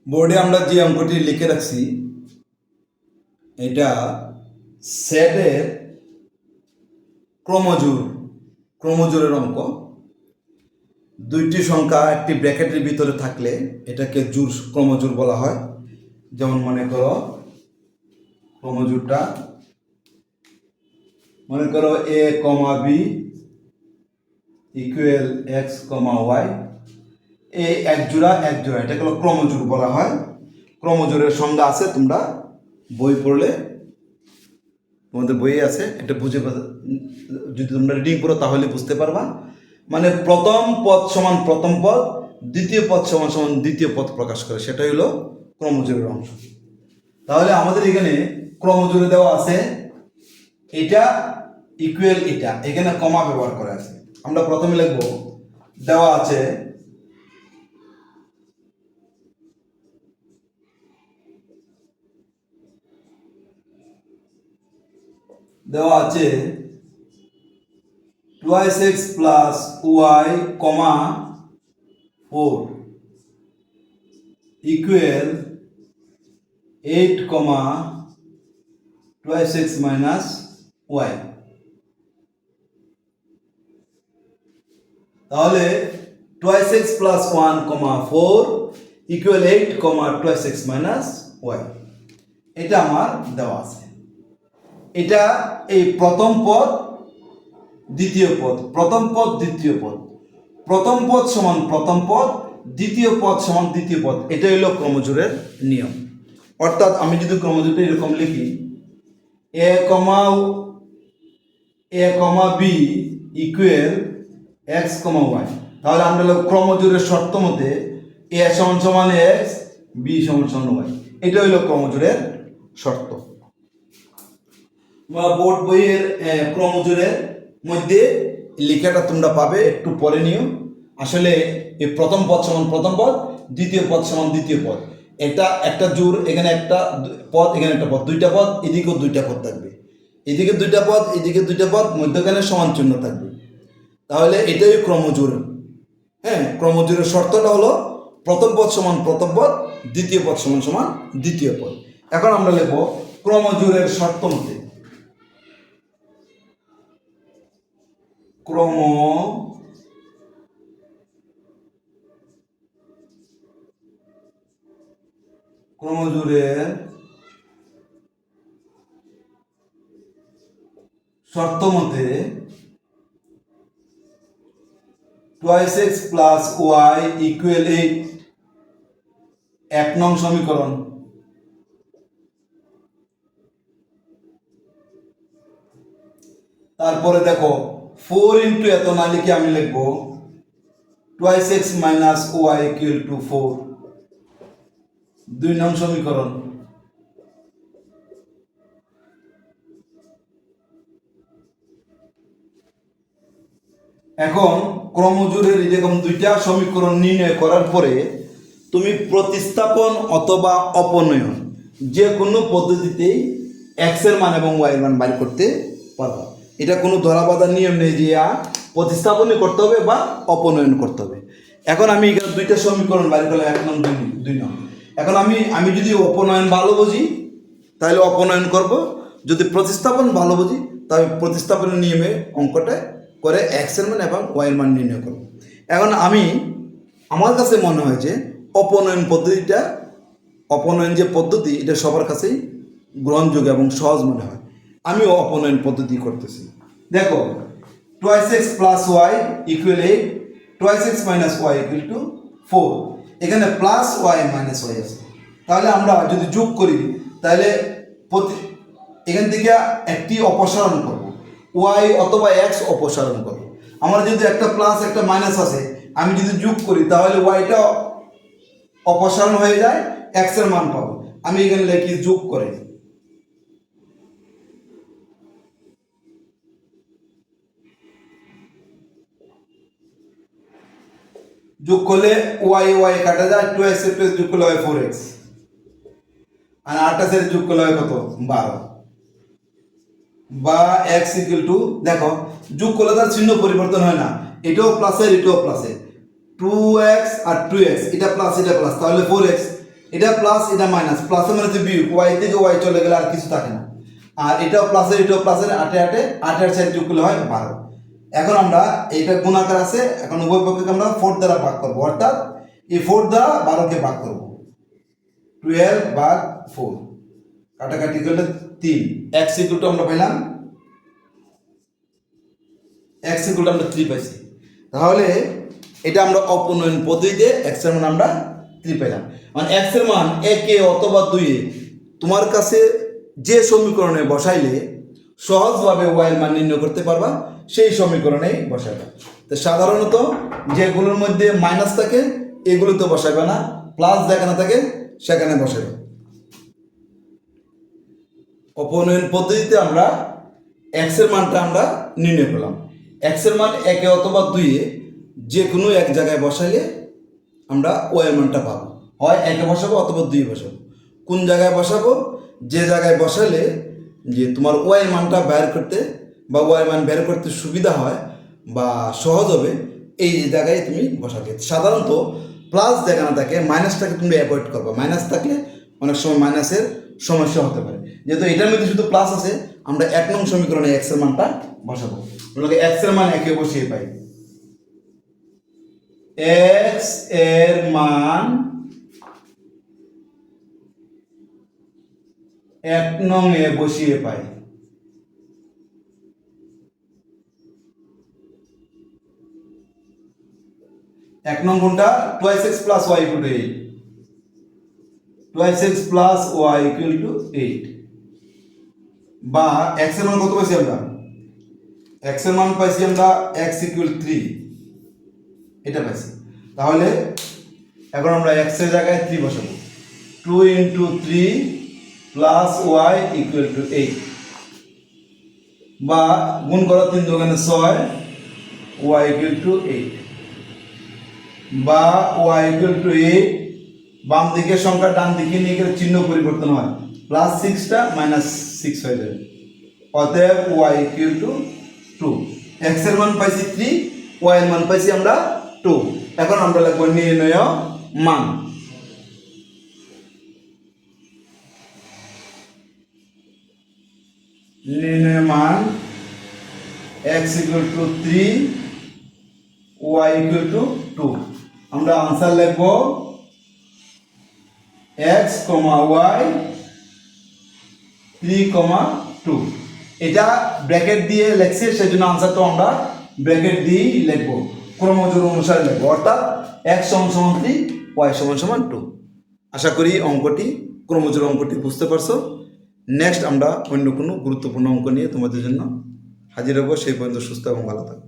বোর্ডে আমরা যে অঙ্কটি লিখে রাখছি এটা সেটের ক্রমজোরের অঙ্ক। দুইটি সংখ্যা একটি ব্র্যাকেটের ভিতরে থাকলে এটাকে ক্রমজোর বলা হয়। যেমন মনে করো ক্রমজোরটা মনে করো a, b equal x, y, এই এক জোড়া এটাকে ক্রমজোর বলা হয়। ক্রমজোরের সংজ্ঞা আছে, তোমরা বই পড়লে তোমাদের বইয়ে আছে, এটা বুঝে যদি তোমরা রিডিং করো তাহলে বুঝতে পারবা। মানে প্রথম পদ সমান প্রথম পদ, দ্বিতীয় পদ সমান সমান দ্বিতীয় পদ প্রকাশ করে, সেটাই হলো ক্রমজোরের অংশ। তাহলে আমাদের এখানে ক্রমজোরে দেওয়া আছে এটা ইকুয়াল এটা, এখানে কমা ব্যবহার করা আছে। আমরা প্রথমে লিখব দেওয়া আছে দেওয়া আছে 2x plus y, 4 equal 8, 2x minus y। তাহলে 2x plus 1, 4 equal 8, 2x minus y, এটা আমার দেওয়া আছে। এটা এই প্রথম পদ দ্বিতীয় পদ, প্রথম পদ দ্বিতীয় পদ, প্রথম পদ সমান প্রথম পদ, দ্বিতীয় পদ সমান দ্বিতীয় পদ, এটা হলো ক্রমজোরের নিয়ম। অর্থাৎ আমি যদি ক্রমজোরটা এরকম লিখি a, b equal x, y, তাহলে আমরা ক্রমজোরের শর্ত মতে a সমান সমান x, b সমান সমান y, এটা হলো ক্রমজোরের শর্ত। বোর্ড বইয়ের ক্রমজোরের মধ্যে লেখাটা তোমরা পাবে, একটু পরে নিও। আসলে এই প্রথম পদ সমান প্রথম পদ, দ্বিতীয় পদ সমান দ্বিতীয় পদ, এটা একটা জোর, এখানে একটা পদ, এখানে একটা পদ, দুইটা পদ, এদিকেও দুইটা পদ থাকবে, এদিকে দুইটা পদ, এদিকে দুইটা পদ, মধ্যখানে সমান চিহ্ন থাকবে। তাহলে এটাই ক্রমজোর। হ্যাঁ, ক্রমজোরের শর্তটা হলো প্রথম পদ সমান প্রথম পদ, দ্বিতীয় পদ সমান সমান দ্বিতীয় পদ। এখন আমরা লিখব ক্রমজোরের শর্ত মতে ক্রমজোরের শর্ত মতে 2x প্লাস y ইকুয়াল 8, 1 নং সমীকরণ। তারপরে দেখো 4 ইন্টু এত না লিখে আমি লিখব 2x minus y equal to 4, 2 নং সমীকরণ। এখন ক্রমজোরের এরকম দুইটা সমীকরণ নির্ণয় করার পরে তুমি প্রতিস্থাপন অথবা অপনয়ন যে কোনো পদ্ধতিতেই x এর মান এবং y এর মান বাইর করতে পারবা। এটা কোনো ধরাবাঁধা নিয়ম নেই যে প্রতিস্থাপনই করতে হবে বা অপনয়ন করতে হবে। এখন আমি এখানে দুইটা সমীকরণ বাইর করলাম, 1 নং 2 নং। এখন আমি যদি অপনয়ন ভালো বুঝি তাহলে অপনয়ন করব, যদি প্রতিস্থাপন ভালো বুঝি তাহলে প্রতিস্থাপনের নিয়মে অঙ্কটা করে x এর মান এবং y এর মান নির্ণয় করব। এখন আমার কাছে মনে হয় যে অপনয়ন যে পদ্ধতি এটা সবার কাছেই গ্রহণযোগ্য এবং সহজ মনে হয়। আমি অপনয়ন পদ্ধতি করতেছি। দেখো 2x plus y equal 8, 2x minus y equal to 4, এখানে প্লাস y মাইনাস y আছে। তাহলে আমরা যদি যোগ করি তাহলে এখান থেকে একটি অপসারণ করব, y অথবা x অপসারণ করব। আমার যদি একটা প্লাস একটা মাইনাস আছে, আমি যদি যোগ করি তাহলে yটা অপসারণ হয়ে যায়, x এর মান পাবো। আমি এখানে লিখি যোগ করে, যোগ করলে y কাটা যায়, 2x এর 2x যোগ করলে হয় 4x, আর 28 এর যোগ করলে হয় কত 12, বা x ইকুয়াল টু, দেখো যোগ করলে তার চিহ্ন পরিবর্তন হয় না, এটাও প্লাসের এটাও প্লাসের, 2x আর 2x, এটা প্লাস এটা প্লাস, তাহলে 4x, এটা প্লাস এটা মাইনাস, প্লাসের মানে যে বিয়োগ, ওয়াই থেকে ওয়াই চলে গেলে আর কিছু থাকে না। আর এটাও প্লাসের আটে আটে আটের সাইড যোগ করলে হয় 12। এখন আমরা এইটা গুণাকার আছে, এখন উভয় পক্ষকে আমরা 4 দ্বারা ভাগ করবো, অর্থাৎ এই 4 দ্বারা 12কে ভাগ করবো। 12 ভাগ 4 কাটাকাটি করলে 3, x ইকুয়াল টু আমরা পেলাম আমরা 3 পাইছি। তাহলে এটা আমরা অপনয়ন পদ্ধতিতে x এর মান আমরা 3 পেলাম। মানে x এর মান 1 এ অথবা 2 এ তোমার কাছে যে সমীকরণে বসাইলে সহজভাবে y এর মান নির্ণয় করতে পারবা, সেই সমীকরণেই বসাইবা। তো সাধারণত যেগুলোর মধ্যে মাইনাস থাকে এগুলোতে বসাইবে না, প্লাস যেখানে থাকে সেখানে বসাইবে। অপনয়ন পদ্ধতিতে আমরা x এর মানটা আমরা নির্ণয় করলাম। x এর মান 1 এ অথবা 2 এ যে কোনো এক জায়গায় বসাইলে আমরা y এর মানটা পাবো, হয় 1 এ বসাবো অথবা 2 এ বসাবো। কোন জায়গায় বসাবো? যে জায়গায় বসালে যে তোমার y এর মানটা বের করতে বা y এর মান বের করতে সুবিধা হয় বা সহজ হবে, এই জায়গায় তুমি বসাবে। সাধারণত প্লাস যেখানে থাকে মাইনাসটাকে তুমি অ্যাভয়েড করবে, মাইনাস থাকলে অনেক সময় মাইনাসের সমস্যা হতে পারে। যেহেতু এটার মধ্যে শুধু প্লাস আছে, আমরা 1 নং সমীকরণে x এর মানটা বসাবো। আমরা x এর মান 1 এ বসিয়ে পাই, x এর মান 1 নং এ বসিয়ে পাই। এক নং কোনটা? 2x plus y equal to 8, 2x plus y equal to 8, বা x এর মান কত পাইছি আমরা? x এর মান পাইছি আমরা x equal 3, এটা পাইছি। তাহলে এখন আমরা x এর জায়গায় 3 বসাবো, 2 into 3 plus y equal to 8, বা গুণ করো 3 দোকানে 6, y equal to 8, বা y equal to 8, বাম দিকের সংখ্যা ডান দিকে নিয়ে গেলে চিহ্ন পরিবর্তন হয়, প্লাস 6টা মাইনাস 6 হয়ে যাবে। অতএব y equal to 2। x এর মান পাইছি 3, y এর মান পাইছি আমরা 2। এখন আমরা লিখব নির্ণয় মান। নির্ণয় মান x equal to 3, y equal to 2। আমরা आंसर লিখব x, y 3, 2। এটা ব্র্যাকেট দিয়ে লেখছে, সেজন্য आंसरটা আমরা ব্র্যাকেট দিয়ে লিখব, ক্রমজোর অনুসারে লিখব, অর্থাৎ x = 3, y = 2। আশা করি অঙ্কটি, ক্রমজোর অঙ্কটি বুঝতে পারছো। নেক্সট আমরা অন্য কোনো গুরুত্বপূর্ণ অঙ্ক নিয়ে তোমাদের জন্য হাজির হব। সেই পর্যন্ত সুস্থ এবং ভালো থাকো।